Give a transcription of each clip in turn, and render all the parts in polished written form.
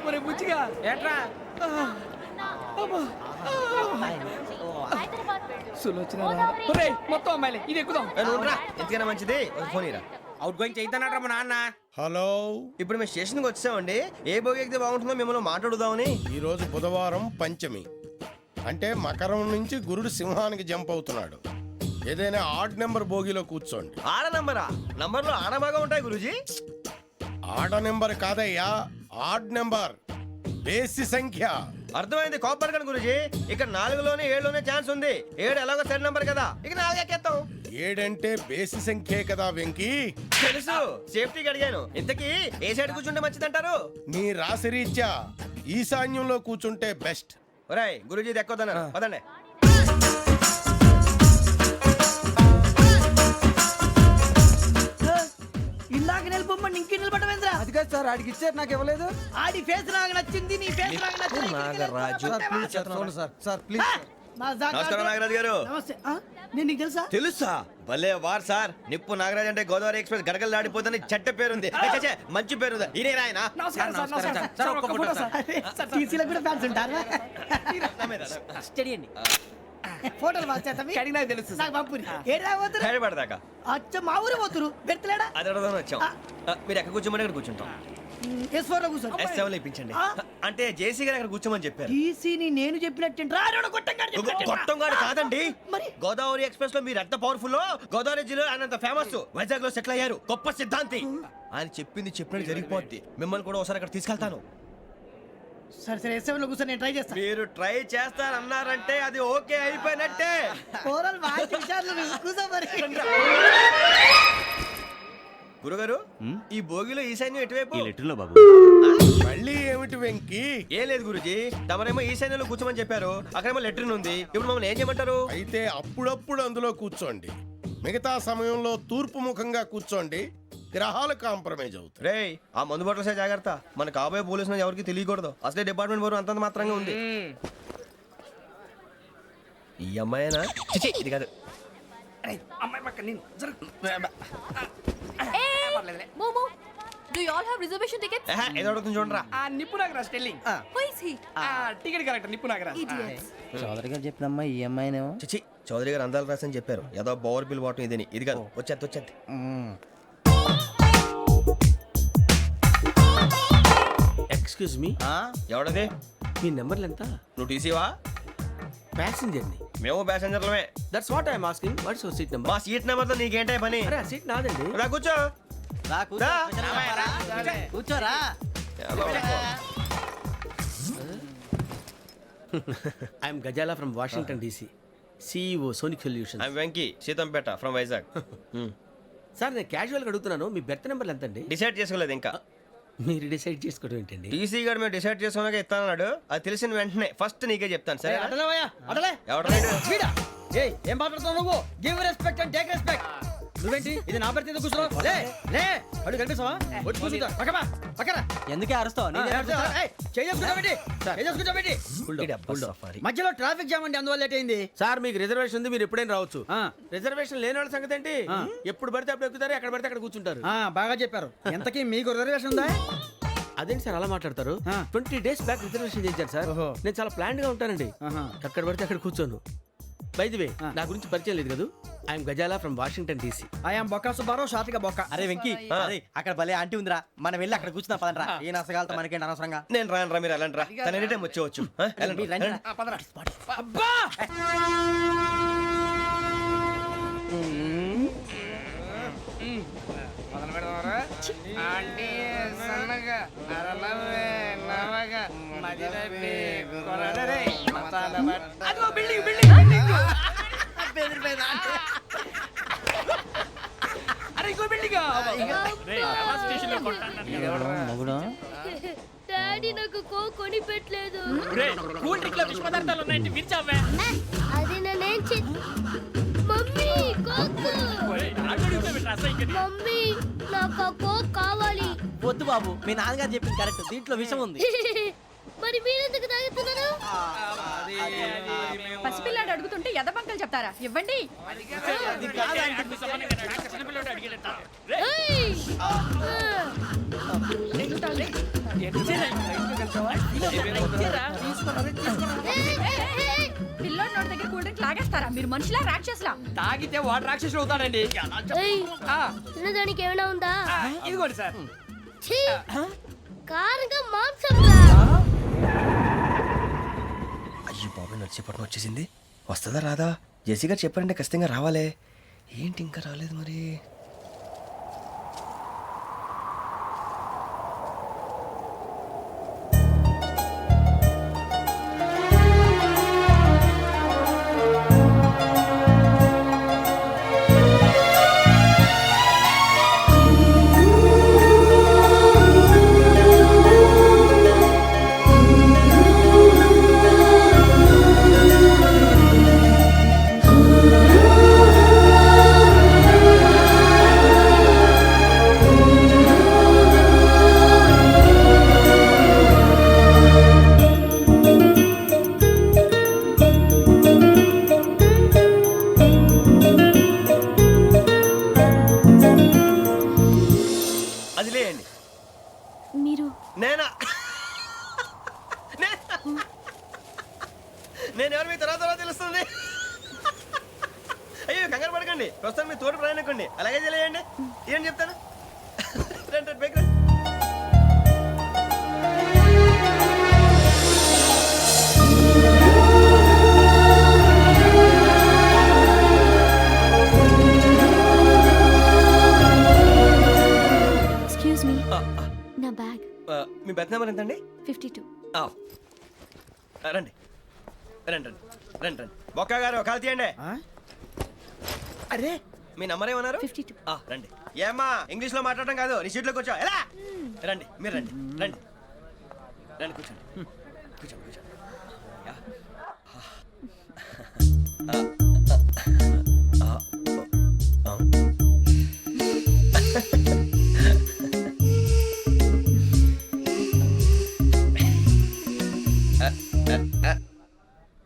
మరి బుచ్చిగా ఏట్రా సులోచన మొత్తం అమ్మాయిలే ఇది ఎక్కుదాం. ఎందుకైనా మంచిది ఫోన్ ఇరా. అవుట్ గోయింగ్ చేద్దానట్రా మా నాన్న. హలో, ఇప్పుడు మేము స్టేషన్కి వచ్చామండి. ఏ బోగి ఎక్కితే బాగుంటుందో మిమ్మల్ని మాట్లాడుదామని. ఈరోజు బుధవారం పంచమి, అంటే మకరం నుంచి గురుడు సింహానికి జంప్ అవుతున్నాడు. ఏదైనా ఆడ్ నెంబర్ బోగిలో కూర్చోండి. ఆడ నంబరా? నంబర్లో ఆడ బాగా ఉంటాయి గురూజీ. ఆడ నెంబర్ కాదయ్యా, ఆడ్ నెంబర్, బేసి సంఖ్య. అర్థమైంది కాపర్ కానీ గురూజీ. ఇక్కడ 4లోనే 7లోనే ఛాన్స్ ఉంది. 7 ఎలాగో సెడ్ నంబర్ కదా, ఇక 4 ఎక్కేస్తాం. 7 అంటే బేసి సంఖ్యే కదా వెంకీ. తెలుసు, సేఫ్టీకి అడిగాను. ఇంతకీ ఏ సైడ్ కూర్చుంటే మంచిదంటారు? నీ రాశి రీత్యా ఈశాన్యంలో కూర్చుంటే బెస్ట్. ఒరేయ్ గురూజీ దెక్కొద్దన్నారు పదండి. ఇలాగ నిలబొమ్మని ఇంకే నిలబడమేంద్రా? అది కాదు సార్, ఆడికి ఇచ్చారు నాకు ఇవ్వలేదు. ఆడి ఫేస్ నాకు నచ్చింది, నీ ఫేస్ నాకు నచ్చింది. నాగరాజు. Sir please. నమస్కారం నాగరాజు గారు. నమస్తే. నేను నీకు తెలుసా? తెలుసా? భలే వార్ సార్. నిప్పు నాగరాజ్ అంటే గోదావరి ఎక్స్ప్రెస్ గడగలు దాడిపోతుంది చెట్ట పేరుంది. మంచి పేరుంది. ఇదే ఆయన. నమస్కారం సార్, నమస్కారం సార్. ఒక్క ఫోటో సార్. సార్ టీసీలో కూడా ఫ్యాన్స్ ఉంటారా? స్టడీ అండి. ఫోటోలు మార్చేస్తాం. కడిగినా తెలుసు నాకు పంపుని. ఏడా పోతురు? హైదరాబాద్. అచ్చ మా ఊరు పోతురు. పెడతలేడా? అది అడగదామని వచ్చాం. మీరు ఎక్కడ కూర్చోమని అక్కడ కూర్చుంటాం. S4 లో కూర్చో. S7 ఇప్పించండి. అంటే జేసీ గారు అక్కడ కూర్చోమని చెప్పారు. టీసీని నేను చెప్పినట్టు గొట్టంగాడు కాదండి. మరి గోదావరి ఎక్స్ప్రెస్ లో మీరు ఎంత పవర్ఫుల్, గోదావరి జిల్లా ఆయన ఫేమస్. వైజాగ్ లో సెటిల్ అయ్యారు. గొప్ప సిద్ధాంతి. ఆయన చెప్పింది చెప్పినట్టు జరిగిపోద్ది. మిమ్మల్ని కూడా ఒకసారి అక్కడ తీసుకెళ్తాను. సరే సరే S7 లో కూర్చో, నేను ట్రై చేస్తాను. మీరు ట్రై చేస్తారన్నారంటే అది ఓకే అయిపోయినట్టే. ఓవరాల్ వాచ్ విషయాలు కూర్చో మరి. గురుగారు, ఈ భోగిలో ఈశాన్యం ఎటువైపు? మళ్ళీ ఏమిటి వెంకీ? ఏం లేదు గురుజీ, తమరేమో ఈశాన్యంలో కూర్చోమని చెప్పారు. అక్కడేమో లెట్రిన్ ఉంది. ఇప్పుడు మమ్మల్ని ఏం చేయమంటారు? అయితే అప్పుడప్పుడు అందులో కూర్చోండి. మిగతా సమయంలో తూర్పు ముఖంగా కూర్చోండి. గ్రహాలు కాంప్రమైజ్ అవుతాయి. రేయ్, ఆ మందు బాటలసే జాగ్రత్త. మన కాబోయే పోలీసులు ఎవరికి తెలియకూడదు. అసలే డిపార్ట్మెంట్ బోరు అంతంత మాత్రంగా ఉంది. ఈ అమ్మాయినా? చిచి, ఇది కాదు. అమ్మాయి పక్క నేను Momo, do you all have reservation tickets? ఏదో అడుగుతుంది చూడరా. నిప్పు Nagaraj telling. Who is he? Ticket collector నిప్పు నాగరాజ్. Idiots. చౌదరి గారు చెప్పినమ్మా ఈ అమ్మాయినేమో. చిచి, చౌదరి గారు అందాలు రాసని చెప్పారు. ఏదో బోర్ బిల్ వాటం ఇదని. ఇది కాదు, వచ్చేది. Excuse me, ఎవడది? మీ నెంబర్లు ఎంత? నువ్వు టీసీవా? ప్యాసింజర్ ని. మేము ప్యాసెంజర్లమే. That's what I'm asking. What's your seat number? మా సీట్ నెంబర్తో నీకేంటే పని? అరే ఆ సీట్ నాదండి. రా కూర్చో. రా. కూర్చోరా. I'm Ghazala from Washington DC, CEO Sonic Solutions. I'm Venky, Seethampeta from Vizag. Sir నేను క్యాజువల్గా అడుగుతున్నాను, మీ బెర్త్ నెంబర్లు ఎంత అండి? డిసైడ్ చేసుకోలేదు ఇంకా. మీరు డిసైడ్ చేసుకోవడం ఏంటండి? టీసీ గారు మేము డిసైడ్ చేసుకున్నాక ఇస్తానన్నాడు. అది తెలిసిన వెంటనే ఫస్ట్ నీకే చెప్తాను. సరే అడలే ఎవడ? ఏం మాట్లాడుతున్నావు నువ్వు? Give respect and take respect. నువ్వేంటి ఇది నా పరిస్థితి కూర్చున్నావు? లే లే, అడుగు కనిపిస్తావా? వచ్చి కూర్చుంటా. పక్కన ఎందుకే అరుస్తావు? మధ్యలో ట్రాఫిక్ జామ్ అండి, అందువల్ల లేట్ అయింది. సార్ మీకు రిజర్వేషన్ ఉంది, మీరు ఎప్పుడైనా రావచ్చు. రిజర్వేషన్ లేని వాళ్ళ సంగతి ఏంటి? ఎప్పుడు పడితే అప్పుడు ఎక్కుతారు, ఎక్కడ పడితే అక్కడ కూర్చుంటారు. బాగా చెప్పారు. ఎంతకీ మీకు రిజర్వేషన్ ఉందా? అదేంటి సార్ అలా మాట్లాడతారు? 20 days బ్యాక్ రిజర్వేషన్ చేశారు సార్. నేను చాలా ప్లాన్డ్ గా ఉంటానండి. ఎక్కడ పడితే అక్కడ కూర్చోను. బై ది వే, నా గురించి పరిచయం లేదు కదా. I'm Ghazala from Washington DC. I'm Bokka Subbarao, షాతిక బొక్క. అరే వెంకీ, అక్కడ భలే ఆంటీ ఉందిరా, మనం వెళ్ళి అక్కడ కూర్చున్నా పదనరా. ఏ నసగాలతో మనకేంటి అనవసరంగా. నేను రాను రా, మీరు వెళ్ళండి రా. తన ఎనీ టైం వచ్చేవచ్చు. అబ్బా డాడీ నాకు కోక్ కొని పెట్టలేదు. కూల్ డ్రింక్ లో విష పదార్థాలు ఉన్నాయంటే విరిచావే. అది నేనేం మమ్మీ కోక్. మమ్మీ నాకు కోక్ కావాలి. వద్దు బాబు, మీ నాన్నగారు చెప్పింది కరెక్ట్. దీంట్లో విషయం ఉంది. మరి మీరెందుకు తాగుతున్నారు? పసిపిల్లాడు అడుగుతుంటే ఎదబంకలు చెప్తారా? ఇవ్వండి. ఏయ్! పిల్లోడి నోటి దగ్గర కూల్ డ్రింక్ లాగేస్తారా? మీరు మనుషులా రాక్షసులా? తాగితే వాడు రాక్షసుడు అవుతాడండి. ఏయ్! తినడానికి ఏమైనా ఉందా? ఇదిగోండి సార్. ఛీ! కారంగా మాంసం రా. అయ్యి బాబు నడిచేపట్నం వచ్చేసింది. వస్తుందా రాదా? జెసి గారు చెప్పారంటే ఖచ్చితంగా రావాలే. ఏంటి ఇంకా రాలేదు మరి? అది లేయండి. మీరు నేనా? నేను ఎవరు మీ తర్వాత తెలుస్తుంది. అయ్యో కంగారు పడకండి, ప్రస్తుతం మీ తోటి ప్రయాణకండి. అలాగే తెలియండి. ఏం చెప్తాను. రండి బైక్ రండి. ఎక్స్క్యూజ్ మీ, నా బ్యాగ్. మీ బెత్ నెంబర్ ఎంతండి? 52. రండి రండి రండి రండి రండి. బొక్క గారు కాల్ తీయండి. అరే మీ నంబర్ ఏమన్నారు? 52. రండి. ఏమ్మా ఇంగ్లీష్ లో మాట్లాడడం కాదు, నీ సీట్లో కూర్చో. ఎలా రండి, మీరు రండి రండి రండి కూర్చోండి కూర్చోండి కూర్చోండి. యా.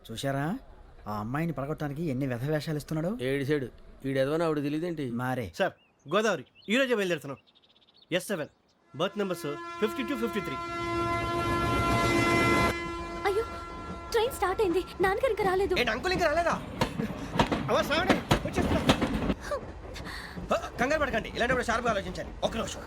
చూశారా ఆ అమ్మాయిని పడగొట్టడానికి ఎన్ని వ్యధ వేషాలు ఇస్తున్నాడు. ఏడు సైడు ఈడు ఎదవని ఆవిడ తెలియదేంటి? మారే సార్ గోదావరి ఈరోజే బయలుదేరుతున్నాం. S7 berth numbers 52, 53. అయ్యో, ట్రైన్ స్టార్ట్ అయింది. నాన్నగారు ఇంకా రాలేదు. ఏంటి అంకుల్ ఇంకా రాలేదా? కంగారు పడకండి, ఇలాంటప్పుడు షార్ప్గా ఆలోచించాలి. ఒక్క నిమిషం.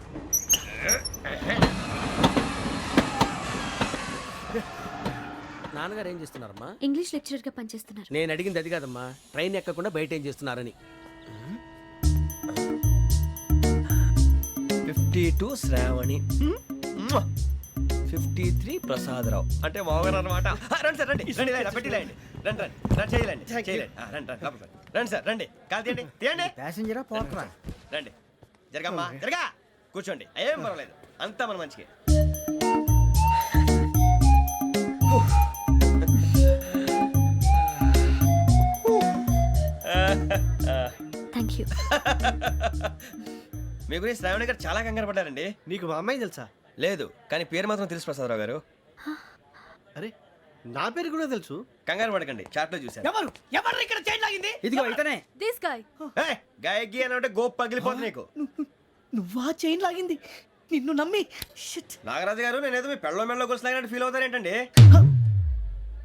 నాన్నగారు ఏం చేస్తున్నారమ్మా? ఇంగ్లీష్ లెక్చరర్ గా పనిచేస్తున్నారు. నేను అడిగింది అది కాదమ్మా, ట్రైన్ ఎక్కకుండా బయట ఏం చేస్తున్నారని. 52 శ్రావణి, 53 ప్రసాదరావు అంటే మామగారు అనమాట. రండి సార్ రండి రండి, ఇలా పెట్టి లేండి. రండి రండి రండి, చేయలేండి చేయలేండి. రండి రండి లోపలికి రండి. రండి సార్ రండి, కాలు తీయండి తీయండి. ప్యాసింజరా పోట్రా. రండి జరగమ్మా జరగా, కూర్చోండి. ఏం పర్వాలేదు, అంతా మన మంచికి. Thank you. మీ గురించి శ్రావణి గారు చాలా కంగారు పడ్డారండి. నీకు మా అమ్మాయి తెలుసా? లేదు, కానీ పేరు మాత్రం తెలుసు ప్రసాదరావు గారు. అరే నా పేరు కూడా తెలుసు. కంగారు పడకండి, చాట్ లో చూశాను. ఎవరు ఎవరు ఇక్కడ చైన్ లాగింది? ఇదిగో ఇతనే. This guy. గాయకి అని అంటే గోప్ పగిలిపోతుంది నీకు. నువ్వా చైన్ లాగింది? నిన్ను నమ్మి. షిట్. నాగరాజు గారు, నేనేదో మీ పెళ్ళ మెళ్ళలో గురిసిలాగినట్టు ఫీల్ అవుతారేంటండి?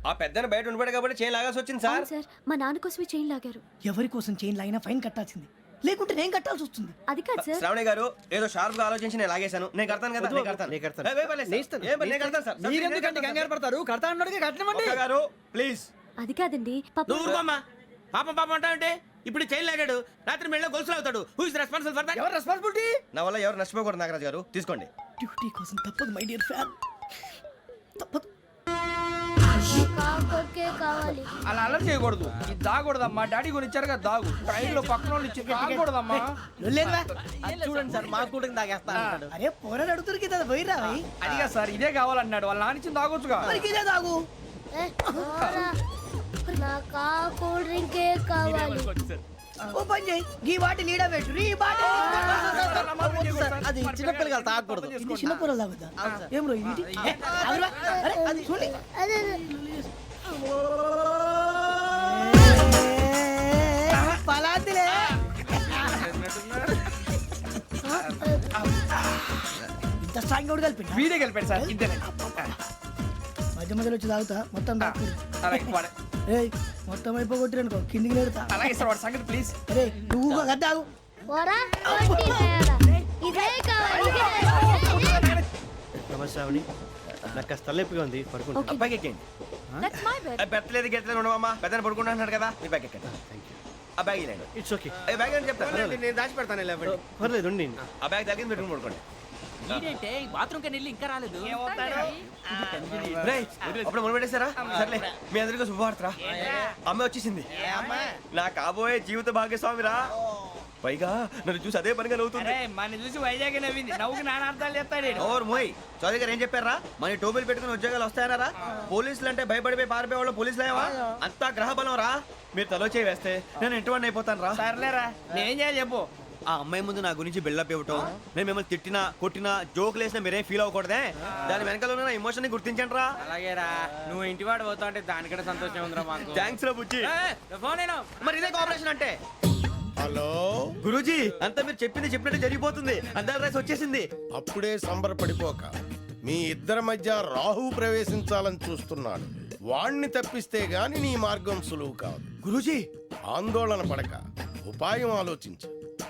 ఆ పెద్దని బయట ఉండిపోయాడు కాబట్టి చైన్ లాగాల్సి వచ్చింది సార్. సార్, మా నాన్న కోసమే చైన్ లాగారు. ఎవరి కోసం చైన్ లాగినా ఫైన్ కట్టాల్సింది, లేకుంటే నేను కట్టాల్సి వస్తుంది. అది కాదు సార్. శ్రావణి గారు ఏదో షార్ప్ గా ఆలోచించి నేను లాగేశాను. నేను కడతాను కదా, నేను కడతాను. నేను కడతాను. ఏ, ఏ, పర్లేదు సార్. నేను ఇస్తాను. ఏ, పర్లేదు, నేను కడతాను సార్. మీరెందుకంటే కంగారు పడతారు? కడతా అన్నాడుగా కట్టమండి. ఒక్క గారు ప్లీజ్. అది కాదండి పాప. నువ్వు ఊరుకోమ్మా. పాపం పాపం అంటావంటే ఇప్పుడు చైన్ లాగాడు, రాత్రి మెళ్ళో గొలుసులు అవుతాడు. Who is responsible for that? ఎవరు రెస్పాన్సిబిలిటీ? నా వల్ల ఎవరు నష్టపోకూడదు నాగరాజు గారు, తీసుకోండి. డ్యూటీ కోసం తప్పదు మై డియర్ ఫ్యాన్, తప్పదు. కాకొక్కే కావాలి. అలా అలర్ట్ చేయకూడదు. ఇది దాగకూడదమ్మా. డాడీ కొని ఇచ్చారు కదా దాగు. ట్రైన్ లో పక్కన వాళ్ళు ఇచ్చి దాగకూడదమ్మా. లొల్లేదురా? చూడండి సార్, మా కూడా తాగేస్తా అన్నాడు. అరే పోరాడు అడుగుతారు కదా, పోయిరా భయ్. అడిగా సార్ ఇదే కావాలన్నాడు. వాళ్ళ నానిచ్చింది తాగొచ్చుగా. మరికి ఇదే తాగు. ఏ, పోరా. నాకు ఆ కూల్ డ్రింకే కావాలి. ఓ పని చేయి గీ బాటిల్ ఈడ పెట్టు ఈ బాటిల్ అది చిన్నపిల్లలు తాగకూడదు. ఇది చిన్న కూరలు తాగుతా ఏం రో ఇది అదిరా అరే అది చూడండి పలాతిలే ఇంత స్ట్రాంగ్ కూడా కలిపి వీడే గెలిపాడు సార్ ఇద్దరే మధ్య మధ్యలో వచ్చి తాగుతా మొత్తం తాగు అలాగే వాడు- ఏయ్ మొత్తం అయిపోగొట్టిరనుకో కిందికి నేడుతా అలాగే సార్ వాడు సంగతి ప్లీజ్. అరే నువ్వు కదా తాగు పోరా వట్టి తేడా. ఇదే కావాలి ఇదే. నమస్తే శ్రావణి నాకు కాస్త తలెప్పిగా ఉంది పడుకుంటా Okay. అబ్బాయికి ఎక్కండి. That's my bed. పెట్టలేదు గెట్టలేదు ఉండవమ్మా పెద్దని పడుకుంటున్నాడు కదా మీ బ్యాగ్ ఎక్కండి. ఆ బ్యాగ్ ఇలాండి ఇట్స్ ఓకే ఏ బ్యాగ్ అని చెప్తాను నేను దాచి పెడతాను పర్లేదు ఉండి ఆ బ్యాగ్ తగ్గింది పెట్టుకుని పడుకోండి రేయ్, అప్పుడు మొదలు పెట్టేశారా సర్లే మీ అందరికీ శుభవార్తరా అమ్మ వచ్చేసింది నా కాబోయే జీవిత భాగ్యస్వామిరా పైగా నన్ను చూసి అదే పనిగా నవ్వుతుంది మన చూసి వైజాగ్ నవ్వింది నవ్వుకి నాన్న అర్థాలు చెప్తాడు ఓర్ మోయ్ చౌదరి గారు ఏం చెప్పారా మన టోబీలు పెట్టుకుని ఉద్యోగాలు వస్తాయనరా పోలీసులు అంటే భయపడిపోయి పారిపోయే వాళ్ళు పోలీసులు అయ్యవా అంతా గ్రహ బలం రా మీరు తలో చేయి వేస్తే నేను ఇంటివాడిని అయిపోతాను రా సర్లేరా నేనేం చేయాలి చెప్పు. ఆ అమ్మాయి ముందు నా గురించి బిల్డప్ ఇవ్వటం నేను మిమ్మల్ని తిట్టినా కొట్టినా జోకులు వేసినా మీరేం ఫీల్ అవ్వకూడదే దాని వెనకాల ఉన్న ఎమోషన్ ని గుర్తించండి రా అలాగేరా నువ్వు ఇంటి వాడు పోతా అంటే దానికంటే సంతోషం ఉందిరా మాకు. థ్యాంక్స్ రా బుజ్జి ఫోన్ అయినా మరి ఇదే కోఆపరేషన్ అంటే హలో గురూజీ అంతా మీరు చెప్పింది చెప్పినట్టు జరిగిపోతుంది అందాల రైస్ వచ్చేసింది అప్పుడే సంబరపడిపోక మీ ఇద్దరి మధ్య రాహు ప్రవేశించాలని చూస్తున్నాడు వాణ్ణి తప్పిస్తే గాని నీ మార్గం సులువు కాదు గురూజీ ఆందోళన పడక ఉపాయం ఆలోచించు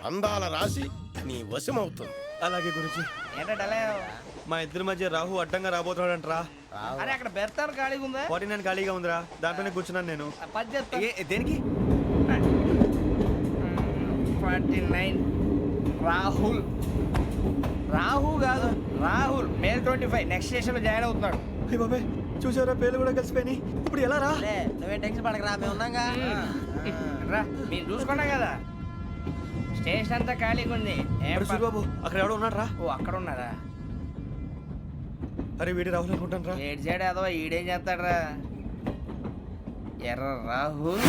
అందాల రాశి నీ వశమవుతుంది అలాగే గురూజీ ఏంటంటే మా ఇద్దరి మధ్య రాహు అడ్డంగా రాబోతున్నాడంట్రా అరే అక్కడ బెర్తాను ఖాళీగా ఉందా 49 ఖాళీగా ఉందిరా దాంట్లోనే కూర్చున్నాను నేను పది చెప్తా దేనికి 49 రాహుల్ రాహు కాదు రాహుల్ మే 25 నెక్స్ట్ స్టేషన్ లో జాయిన్ అవుతున్నాడు. అయ్య బాబాయ్ చూసారా పేర్లు కూడా కలిసిపోయినాయి ఇప్పుడు ఎలా రా నువ్వేం టెన్షన్ పడకరా మేము ఉన్నాగా. రా మీరు చూసుకున్నా కదా స్టేషన్ అంతా ఖాళీగా ఉంది ఏం మరి సూరిబాబు అక్కడ ఎవడో ఉన్నాడు రా ఓ అక్కడ ఉన్నారా అరే వీడి రాహుల్ అనుకుంటాను రా ఏడు సైడ్ అదో ఈడేం చేస్తాడరా ఎర్ర రాహుల్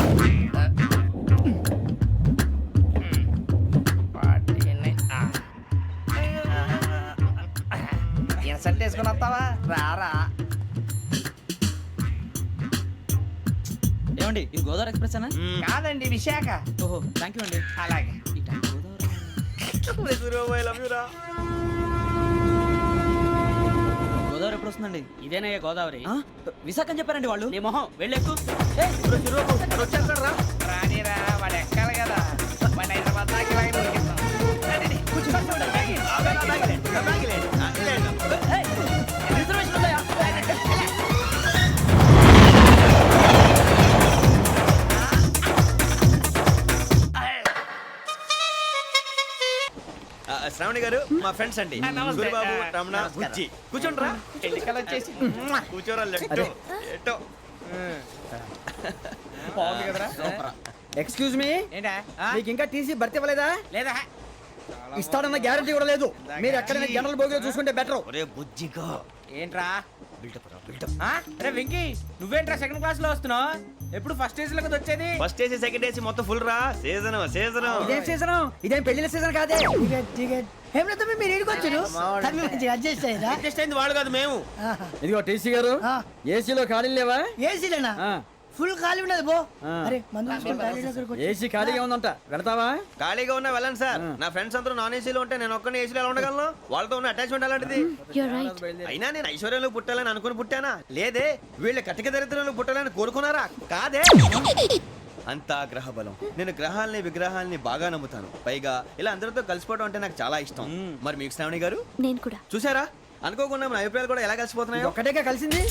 ఇన్సల్ట్ వేసుకుని వస్తావా రారా ఏమండి ఇది గోదావరి ఎక్స్ప్రెస్ అనా? కాదండి విశాఖ ఓహో థ్యాంక్ యూ అండి. అలాగే సూరిబాబు ఐ లవ్ యూ రా గోదావరి ఎప్పుడు వస్తుందండి? ఇదేనయ్య గోదావరి విశాఖ అని చెప్పారండి వాళ్ళు. నీ మొహం వెళ్ళెక్కు. వచ్చేస్తాడు రా రానిరా వాడు ఎక్కాలి కదా వాడు హైదరాబాద్ దాకా ఇలాగే దొరికిస్తాం. రండి, కూర్చోండి. రిజర్వేషన్ ఉందా? శ్రావణి గారు మా ఫ్రెండ్స్ అండి నమస్తే. సూరిబాబు రమణ బుజ్జి కూర్చోండి రా ఎన్నికలు వచ్చేసి కూర్చోరా లెట్టో ఎట్టో బాగుంది కదరా ఎక్స్క్యూజ్ మీ, ఏంటా మీకు ఇంకా టీసీ భర్తీ ఇవ్వలేదా? లేదా ఇస్తాడన్న గ్యారంటీ కూడా లేదు. మీరు ఎక్కడైనా జనరల్ బోగిలో చూసుకుంటే బెటర్. ఒరే బుజ్జిగా ఏంట్రా బిల్డప్ రా బిల్డప్ అరే వెంకీ నువ్వేంట్రా సెకండ్ క్లాస్ లో వస్తున్నావు ఎప్పుడు ఫస్ట్ ఏజ్ లో కదా వచ్చేది ఫస్ట్ ఏసీ సెకండ్ ఏసీ మొత్తం ఫుల్ రా సీజన్ సీజన్ ఇదేం సీజన్? ఇదేం పెళ్లిన సీజన్ కాదే. టికెట్ టికెట్ ఏం లేదు మీరు ఇడికి వచ్చారు తమ్మి మంచిగా అడ్జస్ట్ అయ్యారా అడ్జస్ట్ అయింది వాళ్ళు కాదు మేము ఇదిగో టీసీ గారు, ఏసీలో ఖాళీలు లేవా? ఏసీలేనా ఫుల్ ఖాళీ ఉండదు బో అరే మందు ఏసీ ఖాళీగా ఉందంట, వెళతావా? ఖాళీగా ఉన్నా వెళ్ళండి సార్ నా ఫ్రెండ్స్ అందరూ నాన్ ఏసీలో ఉంటే నేను ఒక్కనే ఏసీలో ఎలా ఉండగలను వాళ్ళతో ఉన్న అటాచ్మెంట్ అలాంటిది You're right. అయినా నేను ఐశ్వర్యంలో పుట్టాలని అనుకుని పుట్టానా లేదే వీళ్ళ కటిక దరిద్రంలో పుట్టాలని కోరుకున్నారా కాదే అంతా గ్రహ బలం నేను గ్రహాలని విగ్రహాలని బాగా నమ్ముతాను పైగా ఇలా అందరితో కలిసిపోవడం అంటే నాకు చాలా ఇష్టం మరి మీకు శ్రావణి గారు నేను కూడా చూసారా అనుకోకుండా మన అభిప్రాయాలు కూడా ఎలా కలిసిపోతున్నాయో ఒక్కటేగా కలిసింది.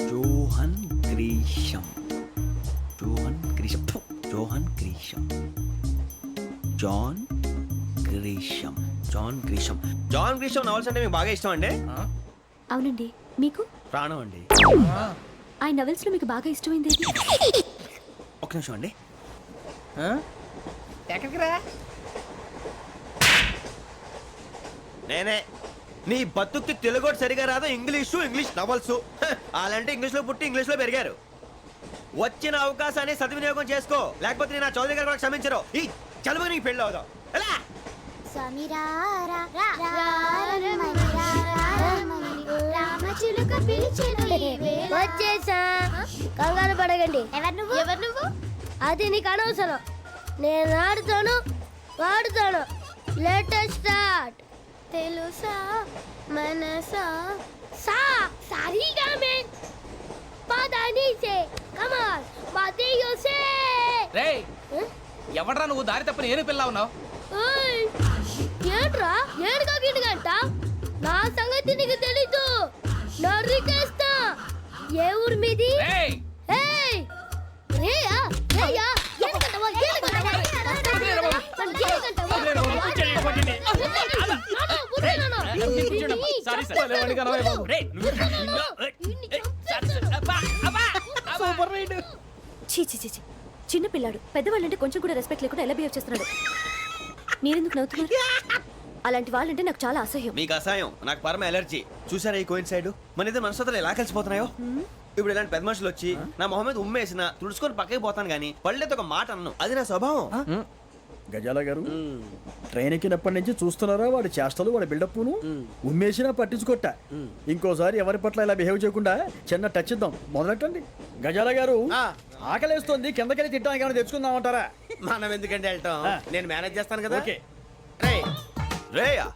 John Grisham John Grisham John Grisham John Grisham John Grisham John Grisham novels అంటే మీకు బాగా ఇష్టం అండి అవునండి మీకు ప్రాణం అండి ఆ నవెల్స్ లో మీకు బాగా ఇష్టమైంది ఏది? ఒక నిమిషం అండి ఎక్కడికి రా నేనే నీ బతుక్కి తెలుగు సరిగా రాదు, ఇంగ్లీష్ నవల్స్. అలాంటి ఇంగ్లీష్ లో పుట్టి ఇంగ్లీష్ లో పెరిగారు. వచ్చిన అవకాశాన్ని సద్వినియోగం చేసుకో, లేకపోతే నేను ఆ చౌదరి గారు కూడా క్షమించరు. ఈ చదువు నీకు పెళ్ళి అవుదాం. ఎలా? వచ్చేసా, కంగారు పడగండి. ఎవరు నువ్వు? అది నీకు అనవసరం. నేను ఆడుతాను, వాడుతాను. Latest start. తెలుసా మనసా సా సారీగా మే పదని సే కమాన్ బాతియో సే. రేయ్ ఎవడ్రా నువ్వు దారి తప్పని ఏను పిల్ల ఉన్నావు? ఓయ్ ఏంట్రా ఏడుగా గిడుగంట? నా సంగతి నీకు తెలీదు. నరికేస్తా. ఏ ఊరు మీది? రేయ్ ఏయ్ రేయా రేయా ఏడుగంటవా ఏడుగంటవా చీ చీ చీ చీ. చిన్న పిల్లాడు పెద్దవాళ్ళంటే కొంచెం కూడా రెస్పెక్ట్ లేకుండా ఎలా బిహేవ్ చేస్తున్నాడు. మీరెందుకు నవ్వుతున్నారు? అలాంటి వాళ్ళంటే నాకు చాలా అసహ్యం. మీకు అసహాయం, నాకు పరమ ఎలర్జీ. చూసారా ఈ కోయిన్సైడ్? మన ఇద్దరు మనస్తత్వాలు ఎలా కలిసిపోతున్నాయో. ఇప్పుడు ఇలాంటి పెద్ద మనుషులు వచ్చి నా మొహం మీద ఉమ్మేసిన తుడుచుకొని పక్కకి పోతాను కానీ పళ్ళేతో ఒక మాట అన్ను. అది నా స్వభావం. గజాల గారు ట్రైన్ ఎక్కినప్పటి నుంచి చూస్తున్నారా వాడి చేష్టలు, వాడి బిల్డప్ను. ఉమ్మేసినా పట్టించుకోట. ఇంకోసారి ఎవరి పట్ల ఇలా బిహేవ్ చేయకుండా చిన్న టచ్ ఇద్దాం. మొదలెట్టండి. గజాల గారు ఆకలేస్తోంది, కిందకెళ్ళి తిట్టడానికి ఏమైనా తెచ్చుకుందామంటారా? మనం ఎందుకంటే వెళ్తాం, నేను మేనేజ్ చేస్తాను కదా. ఓకే. రేయా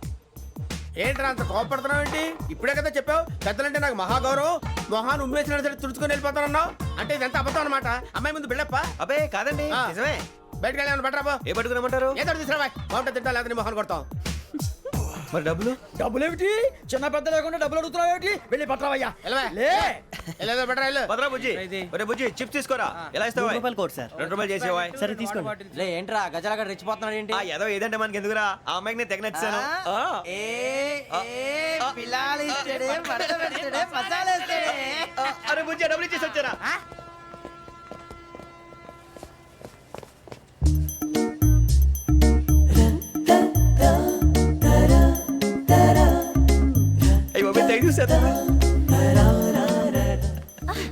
ఏంట్రా అంత కోపడుతున్నావు ఏంటి? ఇప్పుడే కదా చెప్పావు పెద్దలంటే నాకు మహాగౌరవం, మొహాన్ని ఉమ్మేసిన సరే తుడుచుకొని వెళ్ళిపోతానన్నావు. అంటే ఇదంతా అబద్ధం అనమాట. అమ్మాయి ముందు బిళ్ళప్ప. అబ్బే కాదండి, నిజమే. బయటకు వెళ్ళాను బట్రాబో. ఏ పట్టుకురమ్మంటారు? ఏదో తీసుకురా, బాగుంటుంది తింటా, లేదని మొహాన్ని కొడతాం. మరి డబ్బులు? డబ్బులేమిటి? చిన్న పెద్ద లేకుండా డబ్బులు అడుగుతున్నావు ఏమిటి? వెళ్ళి పట్టరావయ్యా. వెళ్ళేదో బట్రా వెళ్ళు. భద్రా బుజ్జి, ఒరే బుజ్జి చిప్స్ తీసుకోరా. ఎలా ఇస్తావా? Court sir. 2 రూపాయలు చేసేవా? సరే తీసుకోండి. లే ఏంట్రా గజాల గారు రెచ్చిపోతున్నాడు ఏంటి? ఆ ఏదో ఏదంటే మనకి ఎందుకురా, ఆ అమ్మాయికి నేను తెగ నచ్చాను. అరే బుజ్జి డబ్బులు ఇచ్చేసి వచ్చారా?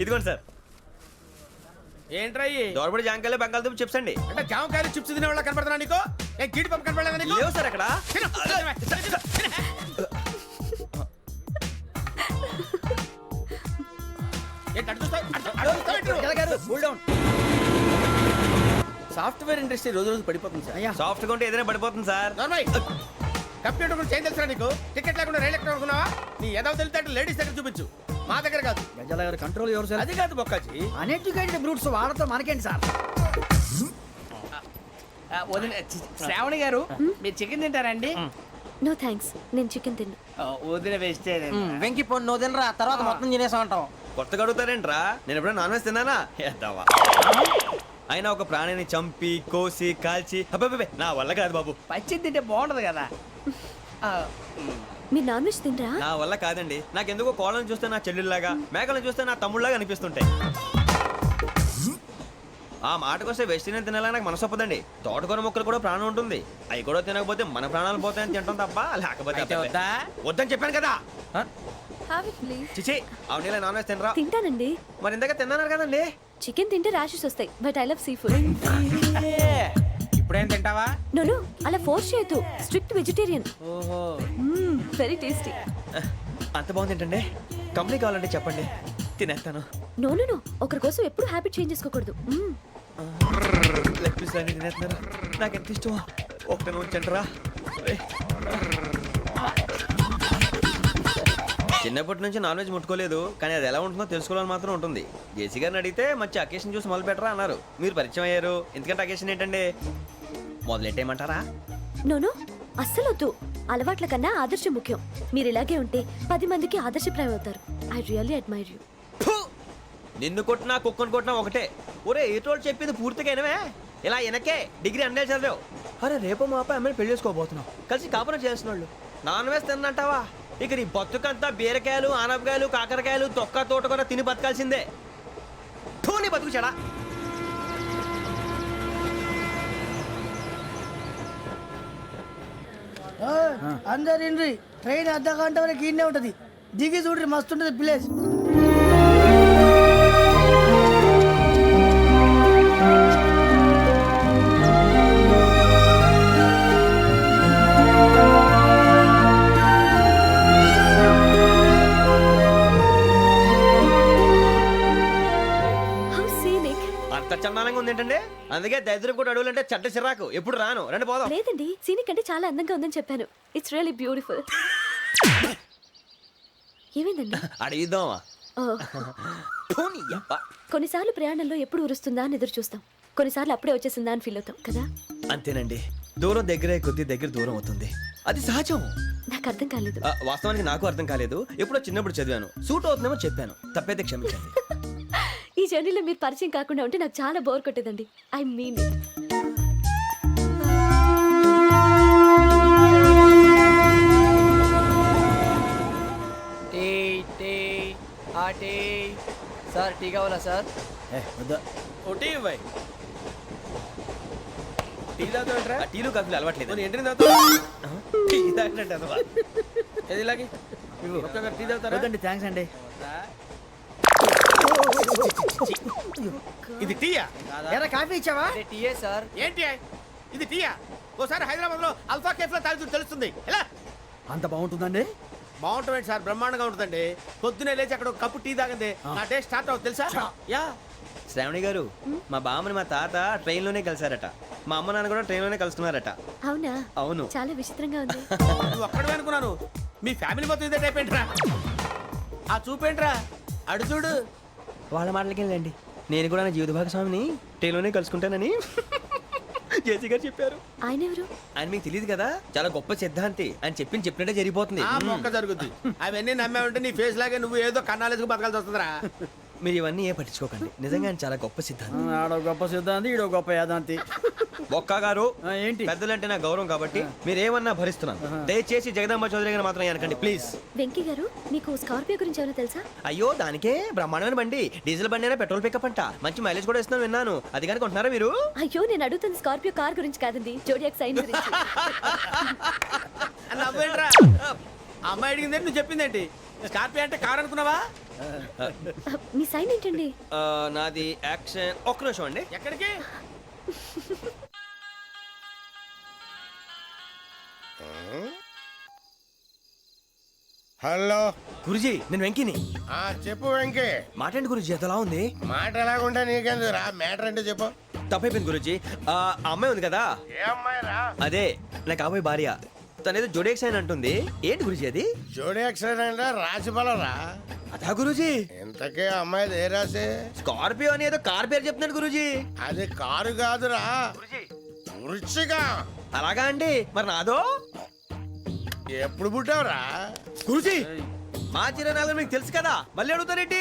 ఇదిగోండి సార్. ఏంట్రా దోరబడి జాంకాయలు బంగాళదుంప చిప్స్ అండి. అంటే జామకాయలు చిప్స్ తినే వాళ్ళ కనపడుతున్నా నీకు? ఏ గీడి పంప కనపడలేదా నీకు? లేవు సార్ అక్కడ. సాఫ్ట్వేర్ ఇండస్ట్రీ రోజు రోజు పడిపోతుంది సార్. సాఫ్ట్ గా ఉంటే ఏదైనా పడిపోతుంది సార్. కంప్యూటర్ గురించి ఏం తెలుసా నీకు? టికెట్ లేకుండా రైలు ఎక్కడ అనుకున్నావా? నీ ఏదో తెలితే లేడీస్ దగ్గర చూపించు, మా దగ్గర కాదు. గజాల గారు కంట్రోల్ ఎవరు సార్? అది కాదు బొక్కాజీ. అన్ఎడ్యుకేటెడ్ బ్రూట్స్ వాడతో మనకేంటి సార్? శ్రావణి గారు మీరు చికెన్ తింటారండి? నో థ్యాంక్స్, నేను చికెన్ తిన్నా. వదిన వేస్తే వెంకి పొన్ను నువ్వు తినరా, తర్వాత మొత్తం తినేసా ఉంటాం. కొత్తగా అడుగుతారేంట్రా? నేను ఎప్పుడైనా నాన్ వెజ్ తిన్నానా? ఎద్దావా. అయినా ఒక ప్రాణిని చంపి కోసి కాల్చి అబ్బే నా వల్ల కాదు బాబు. పచ్చి తింటే బాగుంటది కదా. మీరు నాన్ వెజ్ తినరా? నా వల్ల కాదండి. నాకెందుకో కోళ్ళని చూస్తే నా చెల్లెళ్ళలాగా, మేకలను చూస్తే నా తమ్ముళ్ళలాగా అనిపిస్తుంటాయి. ఆ మాటకొస్తే వెస్టిరియన్ తినాలని నాకు మనసు ఒప్పదండి. తోటకూర మొక్కలు కూడా ప్రాణం ఉంటుంది. అవి కూడా తినకపోతే మన ప్రాణాలు పోతాయని తింటాం తప్ప, లేకపోతే వద్దని చెప్పాను కదా. చిచి అవునీ నాన్ వెజ్ తినరా? తింటానండి. మరి ఇందాక తిన్నాను కదండి. చికెన్ తింటే ర్యాషెస్ వస్తాయి, but I love sea food. ఇప్పుడేం తింటావా? నో అలా ఫోర్స్ చేయొద్దు. Strict vegetarian. ఓహో వెరీ టేస్టీ. అంత బాగుంది ఏంటండి? కంపెనీ కావాలంటే చెప్పండి, తినేస్తాను. నో ఒకరి కోసం ఎప్పుడు హ్యాబిట్ చేంజ్ చేసుకోకూడదు. లెగ్ పీస్ అన్ని తినేస్తున్నారు. నాకు ఎంత ఇష్టమో ఒకటే ఉంచండిరా. చిన్నప్పటి నుంచి నాన్ వెజ్ ముట్టుకోలేదు, కానీ అది ఎలా ఉంటుందో తెలుసుకోవాలని మాత్రం ఉంటుంది. జేసీ గారిని అడిగితే మంచి అకేషన్ చూసి మొదలు పెట్టరా అన్నారు. మీరు పరిచయం అయ్యారు, ఎందుకంటే అకేషన్ ఏంటండి? మొదలెట్టేయమంటారా? నో అస్సలు వద్దు. అలవాట్ల కన్నా ఆదర్శం ముఖ్యం. మీరు ఇలాగే ఉంటే 10 మందికి ఆదర్శప్రాయం అవుతారు. I really admire you. నిన్ను కొట్టినా కుక్కను కొట్టినా ఒకటే. ఒరే ఏటోళ్ళు చెప్పింది పూర్తిగా వినవే. ఇలా వెనకే డిగ్రీ అన్నే చదివావు. అరే రేపు మా అబ్బాయి అమ్మాయిని పెళ్లి చేసుకోబోతున్నావు, కలిసి కాపురం చేసిన వాళ్ళు. నాన్ వెజ్ తిన్నంటావా? ఇక నీ బతుకంతా బీరకాయలు, ఆనపకాయలు, కాకరకాయలు, తొక్క తోట కూడా తిని బతకాల్సిందే. నీ బతుకు చెడా. అందరు ట్రైన్ అర్ధ గంట వరకు ఇన్నే ఉంటది. దిగి చూడ్రి మస్తు ఉంటది ప్లేస్. How scenic. అంత చందానంగా ఉంది ఏంటంటే, అందుకే దరిద్రం కూడా అడవులంటే చెడ్డ చిరాకు. ఎప్పుడు రాను, రండి పోదాం. లేదండి, సీనిక్ అంటే చాలా అందంగా ఉందని చెప్పాను. It's really beautiful. ఏమైందండి? అడిగిద్దామా? ఓ, పోనీ యబ్బా. కొన్నిసార్లు ప్రయాణంలో ఎప్పుడు ఉరుస్తుందా అని ఎదురు చూస్తాం, కొన్నిసార్లు అప్పుడే వచ్చేసిందా అని ఫీల్ అవుతాం కదా. అంతేనండి, దూరం దగ్గరే కొద్ది దగ్గర దూరం అవుతుంది, అది సహజం. నాకు అర్థం కాలేదు. వాస్తవానికి నాకు అర్థం కాలేదు, ఎప్పుడో చిన్నప్పుడు చదివాను. సూట్ అవుతుందేమో చెప్పాను, తప్పైతే క్షమించండి. ఈ జర్నీలో మీరు పరిచయం కాకుండా ఉంటే నాకు చాలా బోర్ కొట్టేదండి. I mean it. Tea tea ఆ టీ సార్, టీ కావాలా సార్? ఒకటి ఇవ్వాయి. టీ తాగుతావేంట్రా? టీలు కాఫీలు అలవాట్లేదు. ఏంటి తాగుతావు? టీ తాగినట్టు అదవా. ఏది ఇలాగే ఒక్కొక్క టీ తాగుతారా? థ్యాంక్స్ అండి. ఇది టీయా? ఎరా కాఫీ ఇచ్చావా? అదే టీయే సార్. ఏంటి ఇది టీయా? ఓసారి హైదరాబాద్ లో అల్ఫా కేఫ్ లో తాగుతూ తెలుస్తుంది. ఎలా అంత బాగుంటుందండి? బాగుంటుంది సార్, బ్రహ్మాండంగా ఉంటుందండి. పొద్దునే లేచి అక్కడ ఒక కప్పు టీ తాగింది నా డే స్టార్ట్ అవుతుంది తెలుసా? యా. శ్రావణి గారు, మా బామ్మని మా తాత ట్రైన్ లోనే కలిసారట. మా అమ్మ నాన్న కూడా ట్రైన్ లోనే కలుస్తున్నారట. అవునా? అవును. చాలా విచిత్రంగా ఉంది. నువ్వు ఒక్కడే అనుకున్నాను, మీ ఫ్యామిలీ మొత్తం ఇదే టైప్ ఏంట్రా? ఆ చూపేంట్రా, అడు చూడు. వాళ్ళ మాటలకి వెళ్ళండి, నేను కూడా నా జీవిత భాగస్వామిని ట్రైన్ లోనే కలుసుకుంటానని జేసీ గారు చెప్పారు. ఆయన ఎవరు? ఆయన మీకు తెలియదు కదా, చాలా గొప్ప సిద్ధాంతి అని చెప్పినట్టే జరిగిపోతుంది. ఆ మొక్క జరుగుద్ది. అవన్నీ నమ్మే ఉంటే నీ ఫేస్ లాగే నువ్వు ఏదో కన్నాలేసుకు బతకాల్సి వస్తుందిరా. మీరు ఇవన్నీ ఏ పట్టించుకోకండి, నిజంగా ఆయన చాలా గొప్ప సిద్ధాంతి. ఆడో గొప్ప సిద్ధాంతి, ఈడో గొప్ప యాదాంతి. బొక్క గారు, ఏంటి? పెద్దలంటే నా గౌరవం కాబట్టి మీరేమన్నా భరిస్తున్నాను. దయచేసి జగదాంబ చౌదరి గారు మాత్రం అనకండి ప్లీజ్. వెంకీ గారు, మీకు స్కార్పియో గురించి ఏమైనా తెలుసా? అయ్యో, దానికే బ్రహ్మాండమైన బండి, డీజిల్ బండి అయినా పెట్రోల్ పికప్ అంట, మంచి మైలేజ్ కూడా ఇస్తున్నాను విన్నాను. అది కానీ కొంటున్నారా మీరు? అయ్యో, నేను అడుగుతుంది స్కార్పియో కార్ గురించి కాదండి, జోడియాక్ సైన్ గురించి. నవ్వేంట్రా? అమ్మాయి అడిగిందేంటి, నువ్వు చెప్పిందేంటి? స్కార్పియో అంటే కార్ అనుకున్నావా? మీ సైన్ ఏంటండి? నాది యాక్షన్. ఒక్క నిమిషం అండి. ఎక్కడికి? హలో గురుజీ, నేను వెంకిని. చెప్పు వెంకీ. మాట్లాడండి గురుజీ, ఎంతలా ఉంది? మాట ఎలాగుంటా నీకెందుకు రా, మ్యాటర్ అంటే చెప్పు. తప్పైపోయింది గురుజీ. ఆ అమ్మాయి ఉంది కదా, ఏ అమ్మాయి రా? అదే నా కాబోయే భార్య. తనేదో జోడేక్స్ అని అంటుంది. ఏంటి గురుజీ అది? జోడి యాక్సిడెంట్ రాసి బలరా. అదా గురుజీ? ఇంతకే అమ్మాయి ఏ రాసి? స్కార్పియో అని ఏదో కార్ పేరు చెప్తున్నాడు గురుజీ. అది కారు కాదురా, వృచ్చిక. అలాగా అండి, మరి నాదో? ఎప్పుడు పుట్టావురా? గురుజీ, మా చిరనాలు మీకు తెలుసు కదా, మళ్ళీ అడుగుతారేంటి?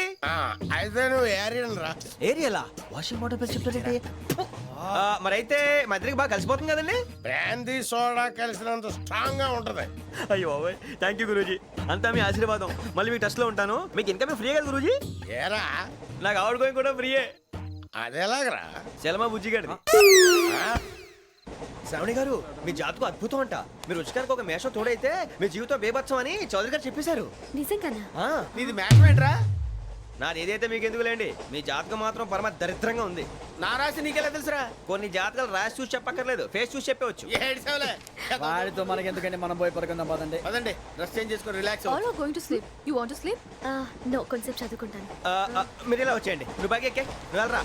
అయితే నువ్వు ఏరియన్ రా. ఏరియలా? వాషింగ్ వాటర్ పేరు చెప్తారేంటి? మరైతే మా ఇద్దరికి బాగా కలిసిపోతుంది కదండి. బ్రాందీ సోడా కలిసినంత స్ట్రాంగ్ గా ఉంటది. అయ్యో థ్యాంక్ యూ గురూజీ, అంతా మీ ఆశీర్వాదం. మళ్ళీ మీకు టచ్ లో ఉంటాను. మీకు ఇంకా ఫ్రీ కదా గురూజీ? ఏరా, నాకు ఆవిడ గోయింగ్ కూడా ఫ్రీయే. అదేలాగరా? చలమా బుజ్జి గారిది. శ్రావణి గారు, మీ జాతకు అద్భుతం అంట. మీరు రుచికారికి ఒక మేషం తోడైతే మీ జీవితం బేబత్సం అని చౌదరి గారు చెప్పేశారు. నిజంగానా? నీది మ్యాటర్ ఏంట్రా? నాది ఏదైతే మీకు ఎందుకు లేండి, మీ జాతకం మాత్రం పరమ దరిద్రంగా ఉంది. నా రాసి నీకెలా తెలుసురా? కొన్ని జాతకాలు రాసి చూసి చెప్పక్కర్లేదు, ఫేస్ చూసి చెప్పవచ్చు. ఏడ్చావులే. వాడితో మనకి ఎందుకంటే మనం పోయి పడుకుందాం పదండి. పదండి, డ్రెస్ చేంజ్ చేసుకొని relax. All are going to sleep. You want to sleep? No, కొంచెం చదువుకుంటాను. మీరు ఇలా వచ్చేయండి. నువ్వు బాగా ఎక్కే, నువ్వు వెళ్ళరా.